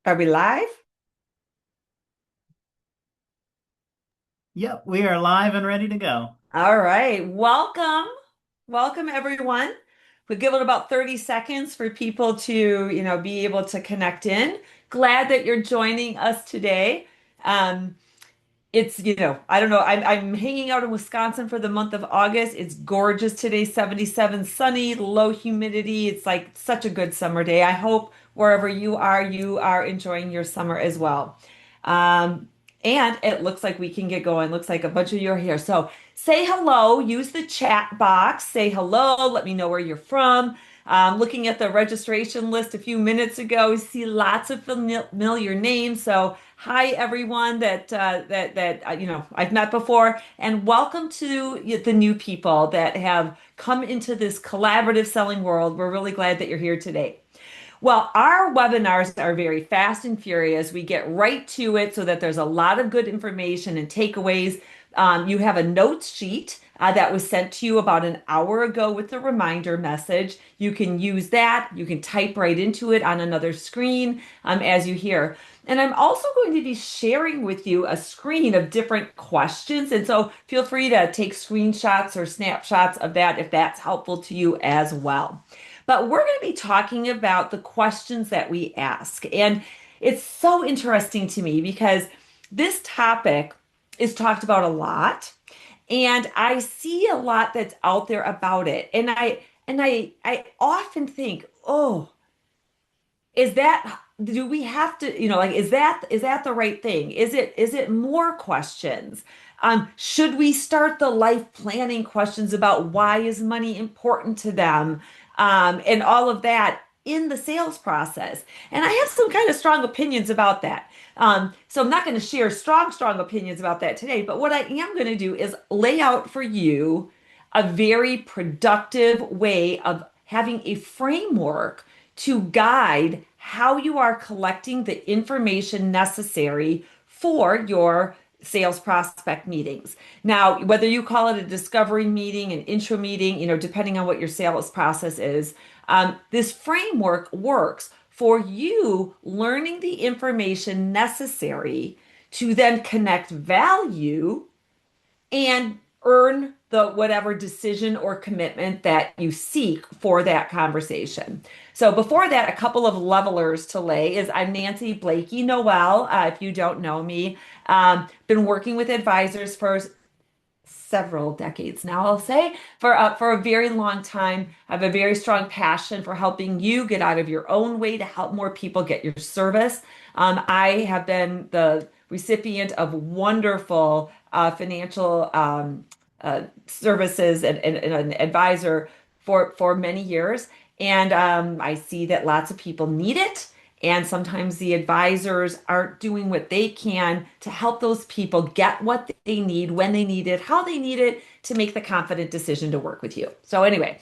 Are we live? Yep, we are live and ready to go. All right. Welcome. Welcome, everyone. We'll give it about 30 seconds for people to, be able to connect in. Glad that you're joining us today. Um, I don't know, I'm hanging out in Wisconsin for the month of August. It's gorgeous today, 77 sunny, low humidity. It's like such a good summer day. I hope wherever you are enjoying your summer as well. Um, and it looks like we can get going. Looks like a bunch of you are here. So say hello, use the chat box, say hello, let me know where you're from. Looking at the registration list a few minutes ago, we see lots of familiar names. So hi everyone that I've met before, and welcome to the new people that have come into this collaborative selling world. We're really glad that you're here today. Well, our webinars are very fast and furious. We get right to it so that there's a lot of good information and takeaways. You have a notes sheet that was sent to you about an hour ago with a reminder message. You can use that. You can type right into it on another screen as you hear. And I'm also going to be sharing with you a screen of different questions. And so feel free to take screenshots or snapshots of that if that's helpful to you as well. But we're going to be talking about the questions that we ask. And it's so interesting to me because this topic is talked about a lot, and I see a lot that's out there about it. And I often think, "Oh, is that do we have to, like is that the right thing? Is it more questions? Should we start the life planning questions about why is money important to them, and all of that in the sales process?" And I have some kind of strong opinions about that. So I'm not going to share strong opinions about that today, but what I am going to do is lay out for you a very productive way of having a framework to guide how you are collecting the information necessary for your sales prospect meetings. Now, whether you call it a discovery meeting, an intro meeting, depending on what your sales process is, this framework works for you learning the information necessary to then connect value and earn the whatever decision or commitment that you seek for that conversation. So before that, a couple of levelers to lay is I'm Nancy Blakey Noel. If you don't know me, been working with advisors for several decades now, I'll say, for a very long time. I have a very strong passion for helping you get out of your own way to help more people get your service. I have been the recipient of wonderful financial services and an advisor for many years, and I see that lots of people need it. And sometimes the advisors aren't doing what they can to help those people get what they need, when they need it, how they need it to make the confident decision to work with you. So anyway,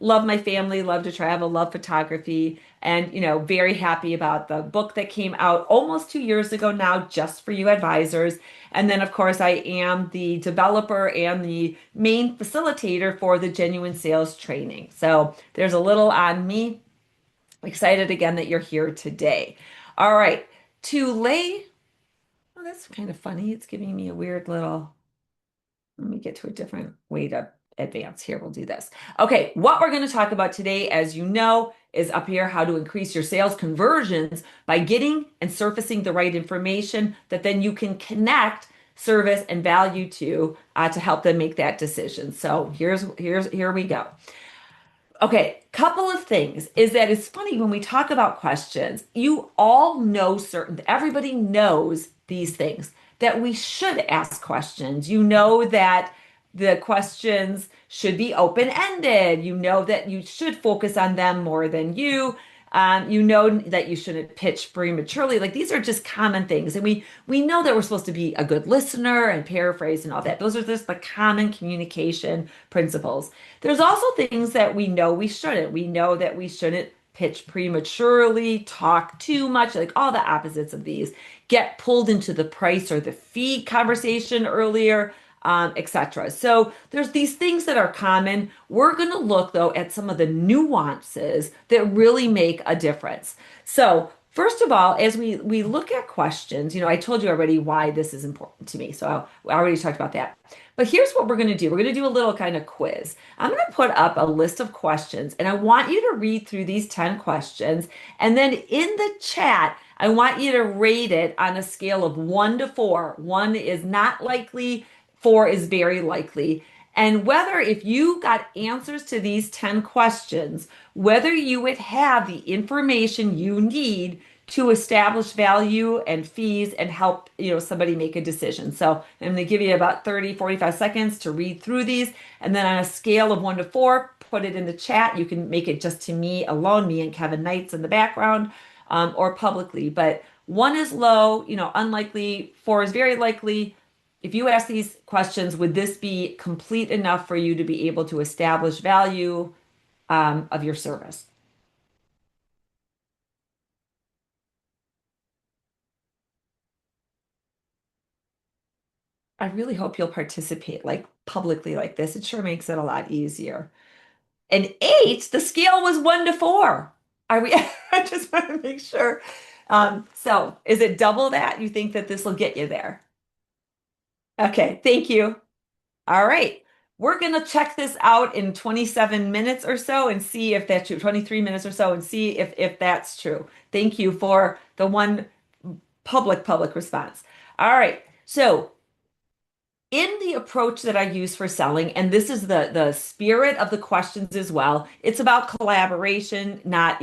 love my family, love to travel, love photography, and very happy about the book that came out almost 2 years ago now, just for you advisors. And then of course I am the developer and the main facilitator for the Genuine Sales training. So there's a little on me. Excited again that you're here today. All right. To lay, oh, that's kind of funny. It's giving me a weird little, let me get to a different way to advance here. We'll do this. Okay. What we're going to talk about today, as you know, is up here how to increase your sales conversions by getting and surfacing the right information that then you can connect service and value to help them make that decision. So here we go. Okay, couple of things is that it's funny when we talk about questions, you all know everybody knows these things that we should ask questions. You know that the questions should be open-ended. You know that you should focus on them more than you. You know that you shouldn't pitch prematurely. Like these are just common things, and we know that we're supposed to be a good listener and paraphrase and all that. Those are just the common communication principles. There's also things that we know we shouldn't. We know that we shouldn't pitch prematurely, talk too much, like all the opposites of these. Get pulled into the price or the fee conversation earlier, etc. So there's these things that are common. We're going to look though at some of the nuances that really make a difference. So First of all, as we look at questions, I told you already why this is important to me. So I already talked about that. But here's what we're going to do. We're going to do a little kind of quiz. I'm going to put up a list of questions, and I want you to read through these 10 questions. And then in the chat, I want you to rate it on a scale of 1 to 4. 1 is not likely, 4 is very likely. And whether if you got answers to these 10 questions, whether you would have the information you need to establish value and fees and help, somebody make a decision. So I'm going to give you about 30, 45 seconds to read through these. And then on a scale of 1 to 4, put it in the chat. You can make it just to me alone, me and Kevin Knights in the background, or publicly. But 1 is low, unlikely. 4 is very likely. If you ask these questions, would this be complete enough for you to be able to establish value of your service? I really hope you'll participate like publicly like this. It sure makes it a lot easier. And 8, the scale was 1 to 4. Are we? I just want to make sure. So is it double that? You think that this will get you there? Okay, thank you. All right. We're going to check this out in 27 minutes or so and see if that's true, 23 minutes or so, and see if that's true. Thank you for the one public response. All right. So in the approach that I use for selling, and this is the spirit of the questions as well, it's about collaboration, not,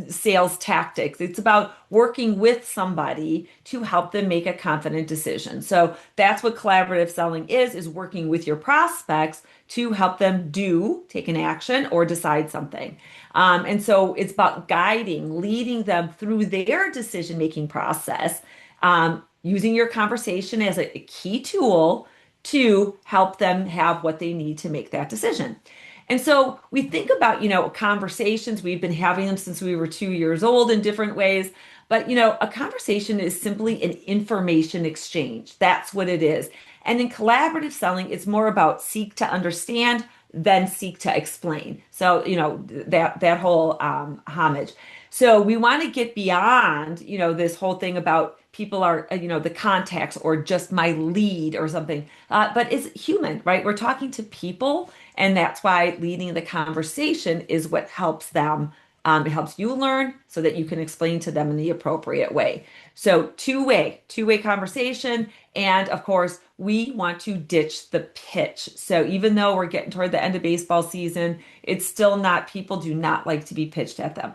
sales tactics. It's about working with somebody to help them make a confident decision. So that's what collaborative selling is working with your prospects to help them take an action or decide something. And so it's about guiding, leading them through their decision-making process, using your conversation as a key tool to help them have what they need to make that decision. And so we think about, conversations. We've been having them since we were 2 years old in different ways. But, a conversation is simply an information exchange. That's what it is. And in collaborative selling, it's more about seek to understand than seek to explain. So, that whole homage. So we want to get beyond, this whole thing about people are, the contacts or just my lead or something. But it's human, right? We're talking to people, and that's why leading the conversation is what helps them. It helps you learn so that you can explain to them in the appropriate way. So two-way conversation. And of course, we want to ditch the pitch. So even though we're getting toward the end of baseball season, it's still not, people do not like to be pitched at them.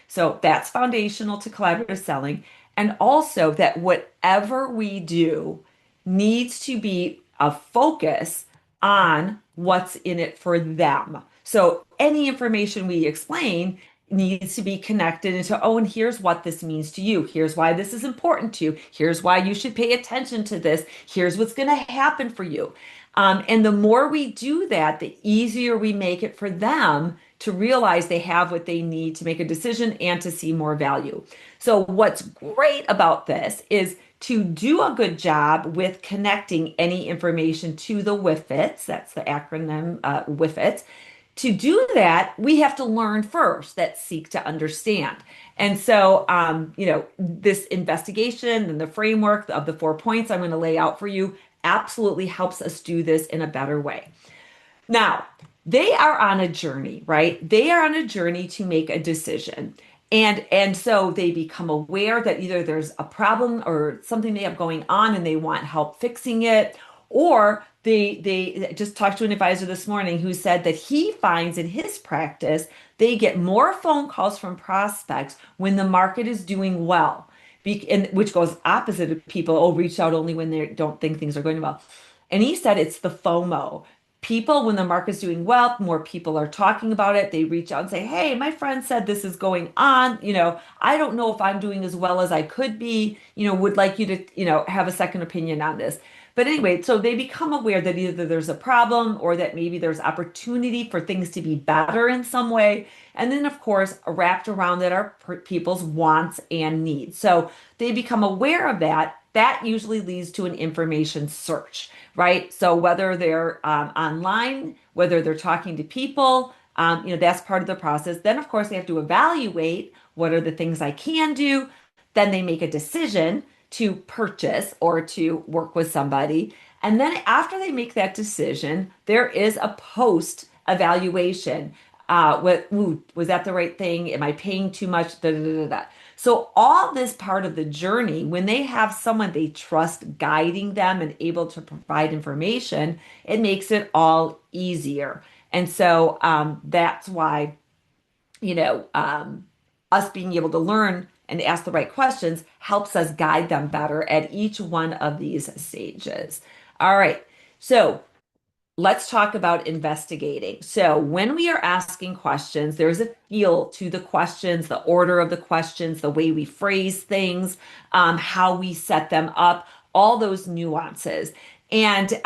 So that's foundational to collaborative selling. And also that whatever we do needs to be a focus on what's in it for them. So any information we explain needs to be connected into, oh, and here's what this means to you. Here's why this is important to you. Here's why you should pay attention to this. Here's what's going to happen for you. And the more we do that, the easier we make it for them to realize they have what they need to make a decision and to see more value. So what's great about this is to do a good job with connecting any information to the WIFITs. That's the acronym WIFIT. To do that, we have to learn first that seek to understand. And so, this investigation and the framework of the 4 points I'm going to lay out for you absolutely helps us do this in a better way. Now, they are on a journey, right? They are on a journey to make a decision. And so they become aware that either there's a problem or something they have going on and they want help fixing it, or they just talked to an advisor this morning who said that he finds in his practice they get more phone calls from prospects when the market is doing well, which goes opposite of people, oh, reach out only when they don't think things are going well. And he said it's the FOMO. People, when the market's doing well, more people are talking about it. They reach out and say, hey, my friend said this is going on. I don't know if I'm doing as well as I could be, would like you to, have a second opinion on this. But anyway, so they become aware that either there's a problem or that maybe there's opportunity for things to be better in some way. And then, of course, wrapped around that are people's wants and needs. So they become aware of that. That usually leads to an information search, right? So whether they're online, whether they're talking to people, That's part of the process. Then, of course, they have to evaluate what are the things I can do. Then they make a decision to purchase or to work with somebody. And then after they make that decision, there is a post evaluation. Was that the right thing? Am I paying too much? Da, da, da, da, da. So all this part of the journey, when they have someone they trust guiding them and able to provide information, it makes it all easier. And so that's why you know, us being able to learn and ask the right questions helps us guide them better at each one of these stages. All right. So let's talk about investigating. So, when we are asking questions, there's a feel to the questions, the order of the questions, the way we phrase things, how we set them up, all those nuances. And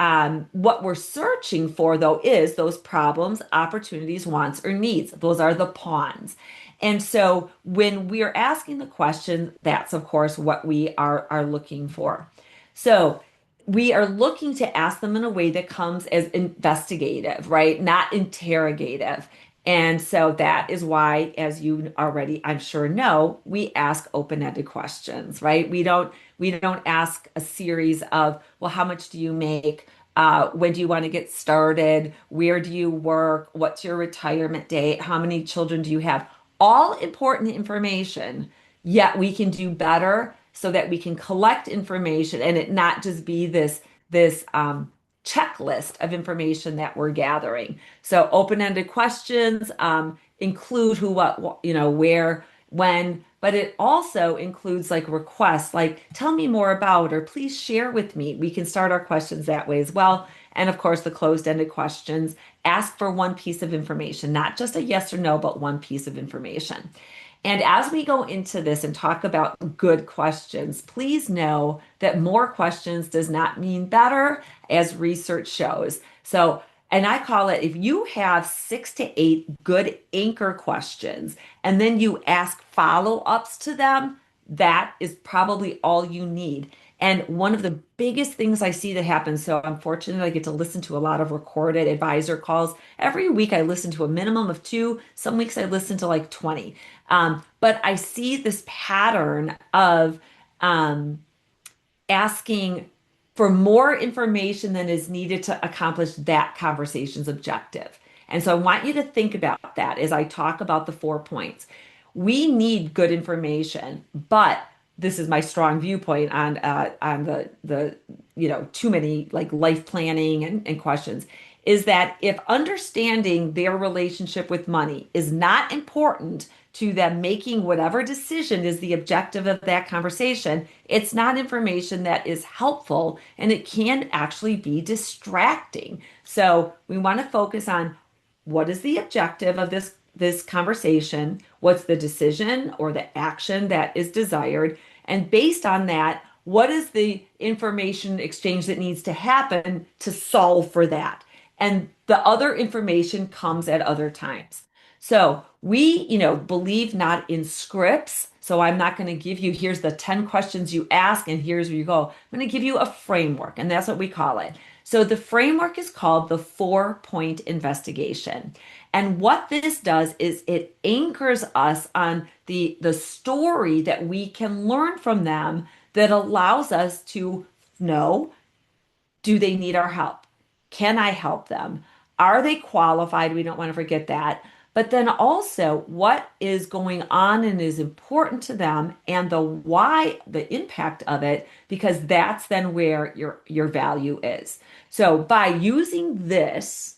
what we're searching for, though, is those problems, opportunities, wants, or needs. Those are the pawns. And so, when we're asking the question, that's of course what we are looking for. So, we are looking to ask them in a way that comes as investigative, right? Not interrogative. And so that is why, as you already, I'm sure know, we ask open-ended questions, right? We don't ask a series of, well, how much do you make? When do you want to get started? Where do you work? What's your retirement date? How many children do you have? All important information, yet we can do better so that we can collect information and it not just be this checklist of information that we're gathering. So open-ended questions include who, what, where, when, but it also includes like requests, like tell me more about, or please share with me. We can start our questions that way as well. And of course, the closed-ended questions ask for one piece of information, not just a yes or no, but one piece of information. And as we go into this and talk about good questions, please know that more questions does not mean better, as research shows. So, and I call it if you have 6 to 8 good anchor questions and then you ask follow-ups to them, that is probably all you need. And one of the biggest things I see that happens, so unfortunately, I get to listen to a lot of recorded advisor calls. Every week, I listen to a minimum of two. Some weeks, I listen to like 20. But I see this pattern of um, asking for more information than is needed to accomplish that conversation's objective. And so I want you to think about that as I talk about the 4 points. We need good information, but this is my strong viewpoint on the too many like life planning and questions is that if understanding their relationship with money is not important to them making whatever decision is the objective of that conversation, it's not information that is helpful and it can actually be distracting. So we want to focus on what is the objective of this conversation, what's the decision or the action that is desired, and based on that, what is the information exchange that needs to happen to solve for that? And the other information comes at other times. So we, believe not in scripts. So I'm not going to give you, here's the 10 questions you ask, and here's where you go. I'm going to give you a framework, and that's what we call it. So the framework is called the 4 point investigation. And what this does is it anchors us on the story that we can learn from them that allows us to know, do they need our help? Can I help them? Are they qualified? We don't want to forget that. But then also, what is going on and is important to them and the why, the impact of it, because that's then where your value is. So by using this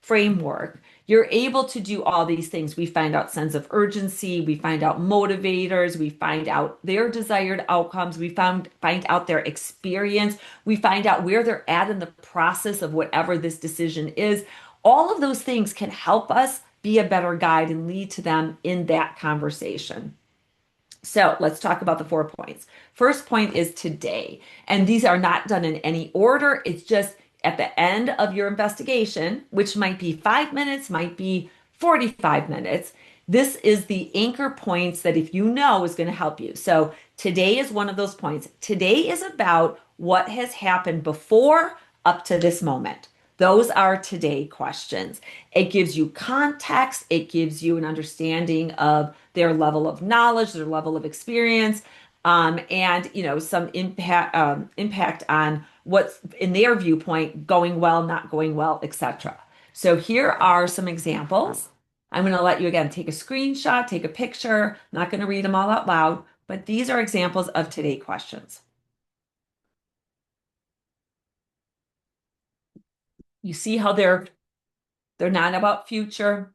framework, you're able to do all these things. We find out sense of urgency, we find out motivators, we find out their desired outcomes, find out their experience, we find out where they're at in the process of whatever this decision is. All of those things can help us be a better guide and lead to them in that conversation. So let's talk about the 4 points. First point is today. And these are not done in any order. It's just at the end of your investigation, which might be 5 minutes, might be 45 minutes. This is the anchor points that if you know is going to help you. So today is one of those points. Today is about what has happened before up to this moment. Those are today questions. It gives you context, it gives you an understanding of their level of knowledge, their level of experience, and some impact on what's in their viewpoint going well, not going well, etc. So here are some examples. I'm going to let you again take a screenshot, take a picture. I'm not going to read them all out loud, but these are examples of today questions. You see how they're not about future.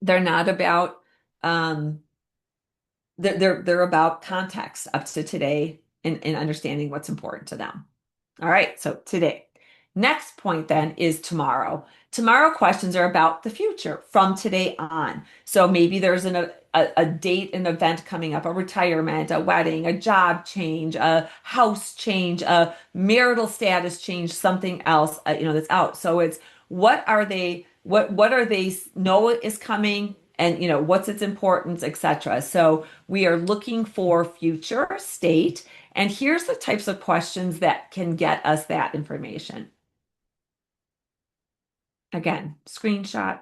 They're not about um they're about context up to today and understanding what's important to them. All right, so today. Next point then is tomorrow. Tomorrow questions are about the future from today on. So maybe there's a date, an event coming up, a retirement, a wedding, a job change, a house change, a marital status change, something else, that's out. So it's what are they know is coming and what's its importance, etc. So we are looking for future state, and here's the types of questions that can get us that information. Again, screenshot,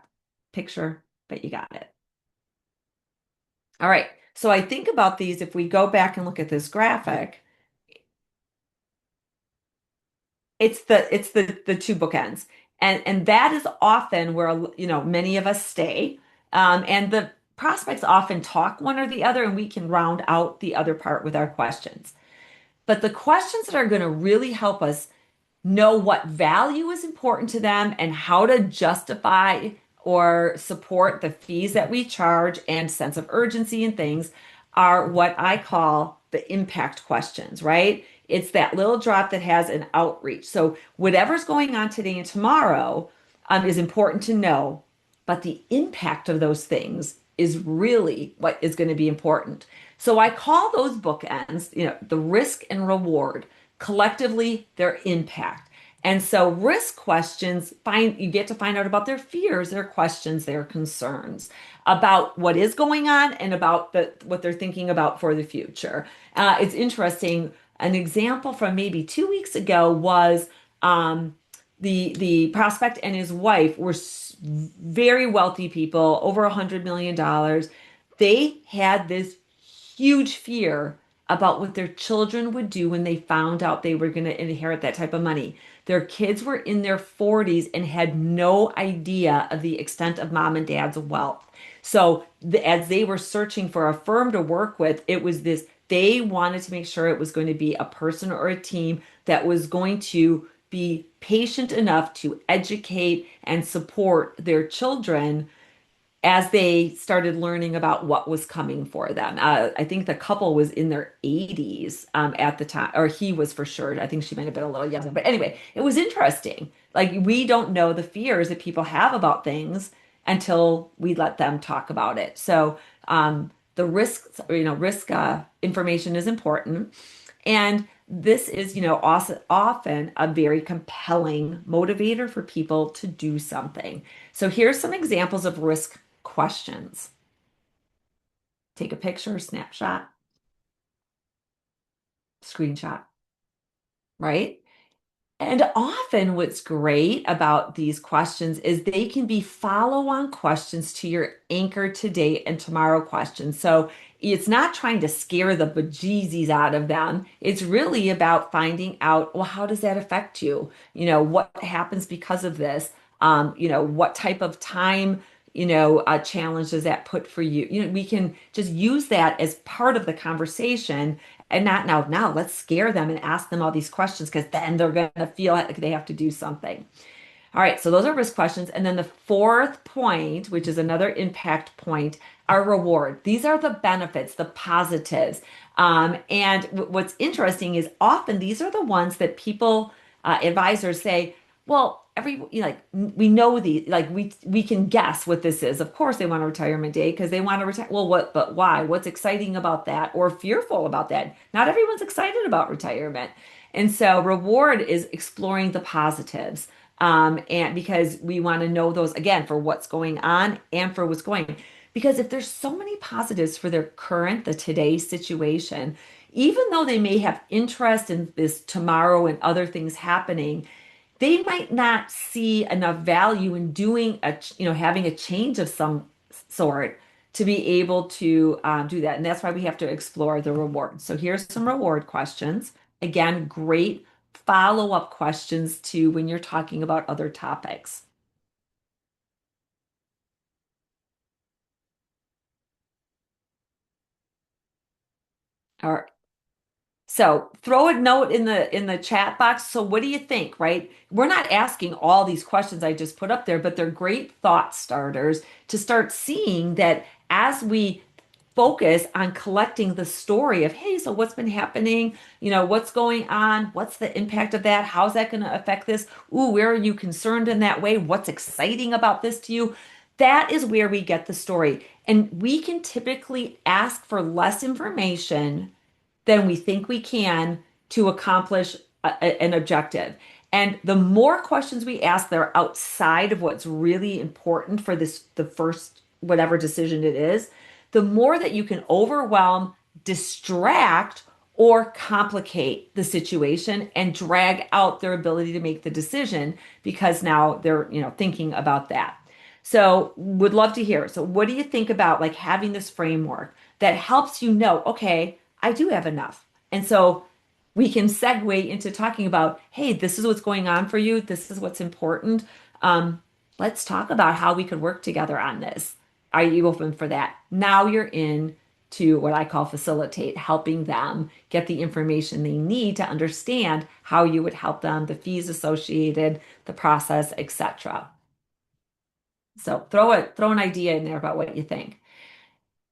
picture, but you got it. All right. So I think about these, if we go back and look at this graphic, it's the two bookends. And that is often where many of us stay. And the prospects often talk one or the other, and we can round out the other part with our questions. But the questions that are going to really help us know what value is important to them and how to justify or support the fees that we charge and sense of urgency and things are what I call the impact questions, right? It's that little drop that has an outreach. So whatever's going on today and tomorrow is important to know, but the impact of those things is really what is going to be important. So I call those bookends, the risk and reward, collectively their impact. And so risk questions you get to find out about their fears, their questions, their concerns about what is going on and about what they're thinking about for the future. It's interesting. An example from maybe 2 weeks ago was the prospect and his wife were very wealthy people, over $100 million. They had this huge fear about what their children would do when they found out they were going to inherit that type of money. Their kids were in their 40s and had no idea of the extent of mom and dad's wealth. So as they were searching for a firm to work with, it was this, they wanted to make sure it was going to be a person or a team that was going to be patient enough to educate and support their children as they started learning about what was coming for them. I think the couple was in their 80s at the time, or he was for sure. I think she might have been a little younger. But anyway, it was interesting. Like, we don't know the fears that people have about things until we let them talk about it. So the risk information is important. And this is, also often a very compelling motivator for people to do something. So here's some examples of risk questions. Take a picture, snapshot, screenshot, right? And often what's great about these questions is they can be follow-on questions to your anchor today and tomorrow questions. So it's not trying to scare the bejesus out of them. It's really about finding out, well, how does that affect you? What happens because of this? What type of time, challenge does that put for you? We can just use that as part of the conversation and not now let's scare them and ask them all these questions because then they're going to feel like they have to do something. All right, so those are risk questions. And then the fourth point, which is another impact point, are reward. These are the benefits, the positives. And what's interesting is often these are the ones that people, advisors say, well, we know we can guess what this is. Of course, they want a retirement day because they want to retire. Well, but why? What's exciting about that or fearful about that? Not everyone's excited about retirement. And so reward is exploring the positives. And because we want to know those again for what's going on and for what's going. Because if there's so many positives for their the today situation, even though they may have interest in this tomorrow and other things happening, they might not see enough value in doing having a change of some sort to be able to do that. And that's why we have to explore the rewards. So here's some reward questions. Again, great follow-up questions to when you're talking about other topics. All right. So throw a note in the chat box. So what do you think, right? We're not asking all these questions I just put up there, but they're great thought starters to start seeing that as we focus on collecting the story of, hey, so what's been happening? What's going on? What's the impact of that? How's that going to affect this? Ooh, where are you concerned in that way? What's exciting about this to you? That is where we get the story. And we can typically ask for less information than we think we can to accomplish an objective. And the more questions we ask that are outside of what's really important for the first whatever decision it is, the more that you can overwhelm, distract, or complicate the situation and drag out their ability to make the decision because now they're, thinking about that. So would love to hear. So what do you think about like having this framework that helps you know, okay, I do have enough. And so we can segue into talking about, hey, this is what's going on for you. This is what's important. Um, let's talk about how we could work together on this. Are you open for that? Now you're in to what I call facilitate, helping them get the information they need to understand how you would help them, the fees associated, the process, etc. So throw an idea in there about what you think.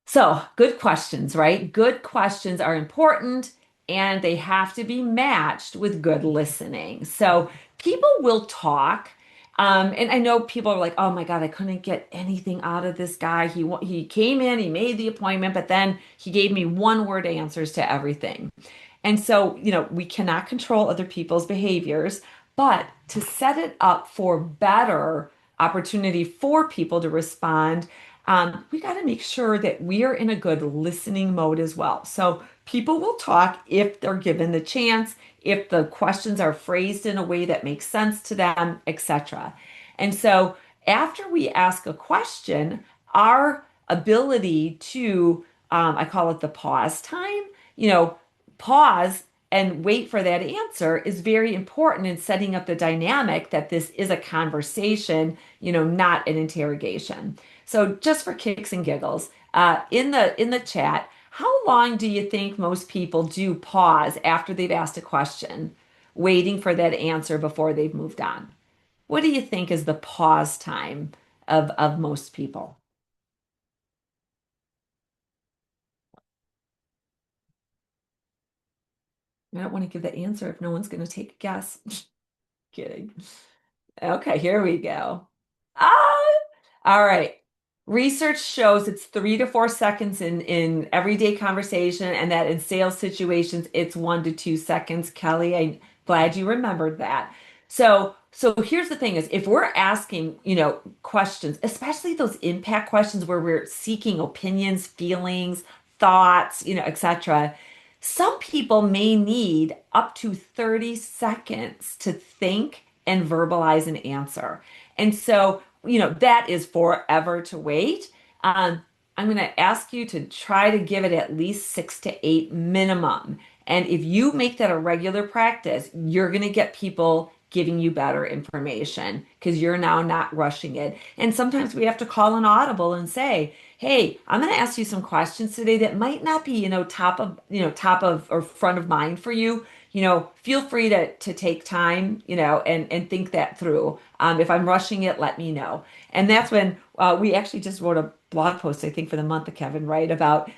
So, good questions, right? Good questions are important and they have to be matched with good listening. So, people will talk. And I know people are like, "Oh my God, I couldn't get anything out of this guy. He came in, he made the appointment, but then he gave me one word answers to everything." And so, we cannot control other people's behaviors, but to set it up for better opportunity for people to respond, we got to make sure that we are in a good listening mode as well. So people will talk if they're given the chance, if the questions are phrased in a way that makes sense to them, etc. And so after we ask a question, our ability to, I call it the pause time, you know, pause and wait for that answer is very important in setting up the dynamic that this is a conversation, not an interrogation. So just for kicks and giggles, in the chat, how long do you think most people do pause after they've asked a question, waiting for that answer before they've moved on? What do you think is the pause time of most people? I don't want to give the answer if no one's going to take a guess. Kidding. Okay, here we go. Ah, all right. Research shows it's 3 to 4 seconds in everyday conversation, and that in sales situations, it's 1 to 2 seconds. Kelly, I'm glad you remembered that. So here's the thing is if we're asking, questions, especially those impact questions where we're seeking opinions, feelings, thoughts, etc. Some people may need up to 30 seconds to think and verbalize an answer. And so, that is forever to wait. Um, I'm going to ask you to try to give it at least 6 to 8 minimum. And if you make that a regular practice, you're going to get people giving you better information because you're now not rushing it. And sometimes we have to call an audible and say, hey, I'm going to ask you some questions today that might not be, top of or front of mind for you. Feel free to take time, and think that through. If I'm rushing it, let me know. And that's when we actually just wrote a blog post, I think, for the month of Kevin, right? About,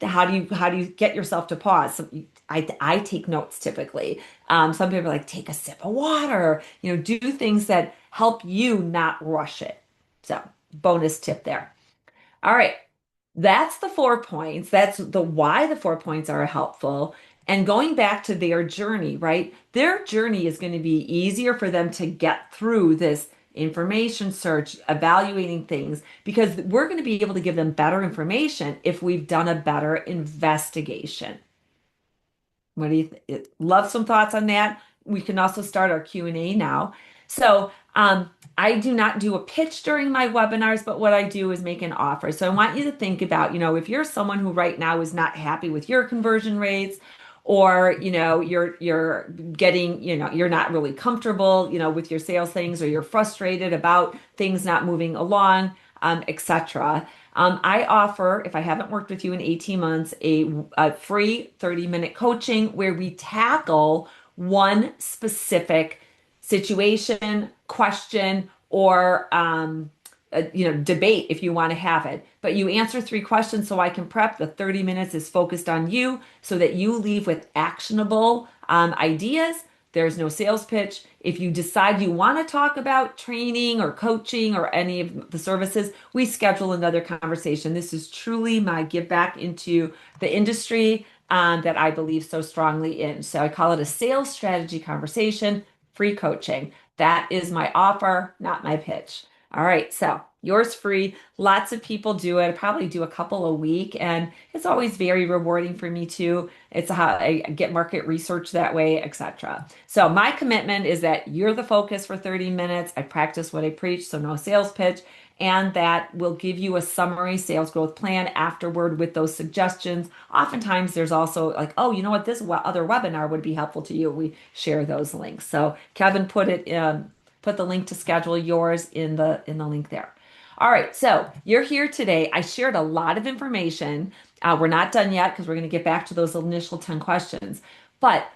how do you get yourself to pause? So I take notes typically. Some people are like, take a sip of water, do things that help you not rush it. So bonus tip there. All right. That's the 4 points. That's the why the 4 points are helpful. And going back to their journey, right? Their journey is going to be easier for them to get through this information search, evaluating things, because we're going to be able to give them better information if we've done a better investigation. What do you love some thoughts on that? we can also start our Q&A now. So I do not do a pitch during my webinars, but what I do is make an offer. So I want you to think about, if you're someone who right now is not happy with your conversion rates, or you're getting, you're not really comfortable, with your sales things, or you're frustrated about things not moving along, etc. I offer, if I haven't worked with you in 18 months, a free 30-minute coaching where we tackle one specific situation, question, or debate if you want to have it. But you answer three questions so I can prep. The 30 minutes is focused on you so that you leave with actionable ideas. There's no sales pitch. If you decide you want to talk about training or coaching or any of the services, we schedule another conversation. This is truly my give back into the industry that I believe so strongly in. So I call it a sales strategy conversation, free coaching. That is my offer, not my pitch. All right, so yours free. Lots of people do it. I probably do a couple a week, and it's always very rewarding for me too. It's how I get market research that way, etc. So my commitment is that you're the focus for 30 minutes. I practice what I preach, so no sales pitch, and that will give you a summary sales growth plan afterward with those suggestions. Oftentimes there's also like, oh, you know what, this other webinar would be helpful to you. We share those links. So Kevin put the link to schedule yours in the link there. All right, so you're here today. I shared a lot of information. We're not done yet because we're going to get back to those initial 10 questions. But,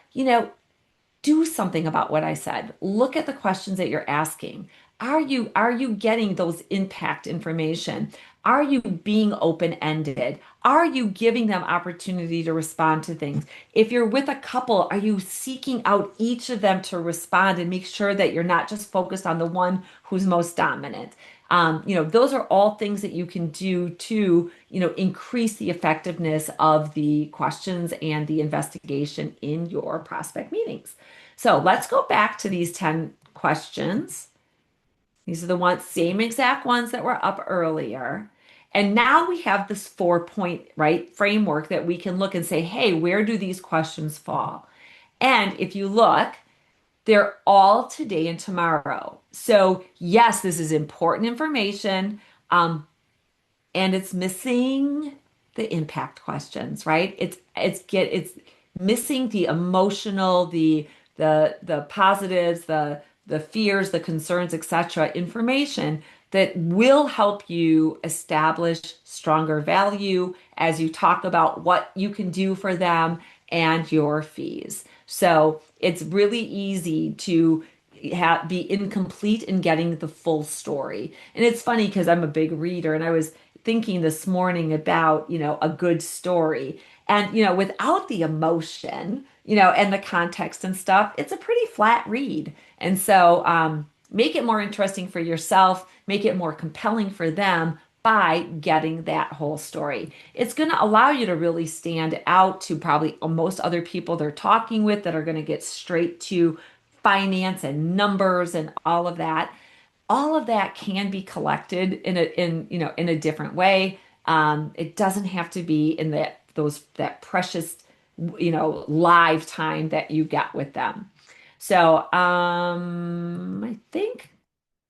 do something about what I said. Look at the questions that you're asking. Are you getting those impact information? Are you being open-ended? Are you giving them opportunity to respond to things? If you're with a couple, are you seeking out each of them to respond and make sure that you're not just focused on the one who's most dominant? Those are all things that you can do to, increase the effectiveness of the questions and the investigation in your prospect meetings. So let's go back to these 10 questions. These are the same exact ones that were up earlier. And now we have this 4-point, right, framework that we can look and say, hey, where do these questions fall? And if you look, they're all today and tomorrow. So yes, this is important information, and it's missing the impact questions, right? It's missing the emotional, the positives, the fears, the concerns, etc. information that will help you establish stronger value as you talk about what you can do for them and your fees. So it's really easy to be incomplete in getting the full story. And it's funny because I'm a big reader, and I was thinking this morning about, a good story. And, without the emotion, and the context and stuff, it's a pretty flat read. And so make it more interesting for yourself, make it more compelling for them by getting that whole story. It's going to allow you to really stand out to probably most other people they're talking with that are going to get straight to finance and numbers and all of that. All of that can be collected in a different way. It doesn't have to be in that precious live time that you get with them. So I think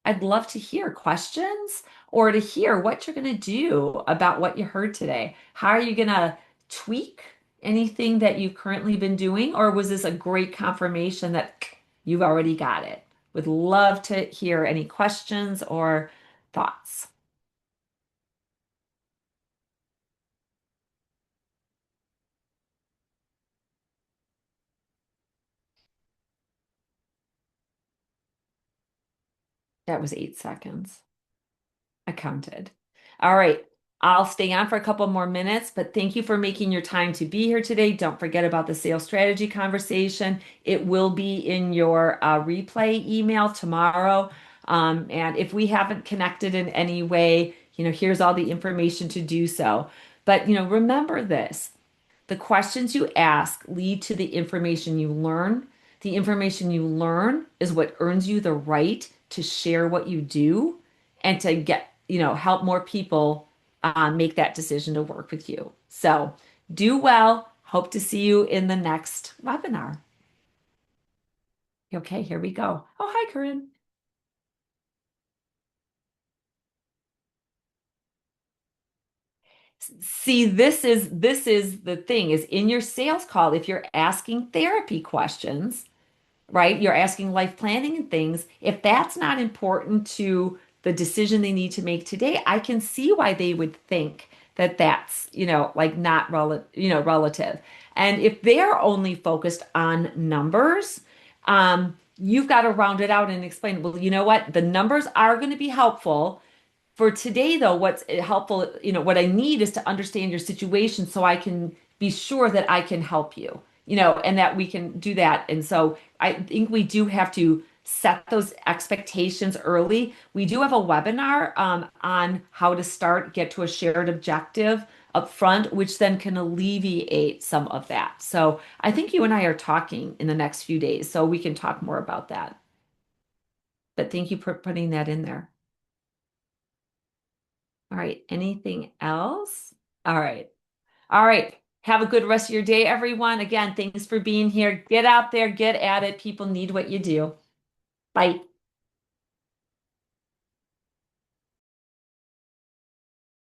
I'd love to hear questions or to hear what you're going to do about what you heard today. How are you going to tweak anything that you've currently been doing, or was this a great confirmation that you've already got it? Would love to hear any questions or thoughts. That was 8 seconds. I counted. All right. I'll stay on for a couple more minutes, but thank you for making your time to be here today. Don't forget about the sales strategy conversation. It will be in your replay email tomorrow. And if we haven't connected in any way, here's all the information to do so. But, remember this. The questions you ask lead to the information you learn. The information you learn is what earns you the right to share what you do and to help more people make that decision to work with you. So do well. Hope to see you in the next webinar. Okay, here we go. Oh, hi, Corinne. See, this is the thing is in your sales call, if you're asking therapy questions, right? You're asking life planning and things. If that's not important to the decision they need to make today, I can see why they would think that that's, like not relative. And if they're only focused on numbers, you've got to round it out and explain, well, you know what? The numbers are going to be helpful. For today, though, what's helpful, what I need is to understand your situation so I can be sure that I can help you, and that we can do that. And so I think we do have to set those expectations early. We do have a webinar on how to get to a shared objective up front, which then can alleviate some of that. So I think you and I are talking in the next few days, so we can talk more about that. But thank you for putting that in there. All right. Anything else? All right. All right. Have a good rest of your day, everyone. Again, thanks for being here. Get out there, get at it. People need what you do. Bye.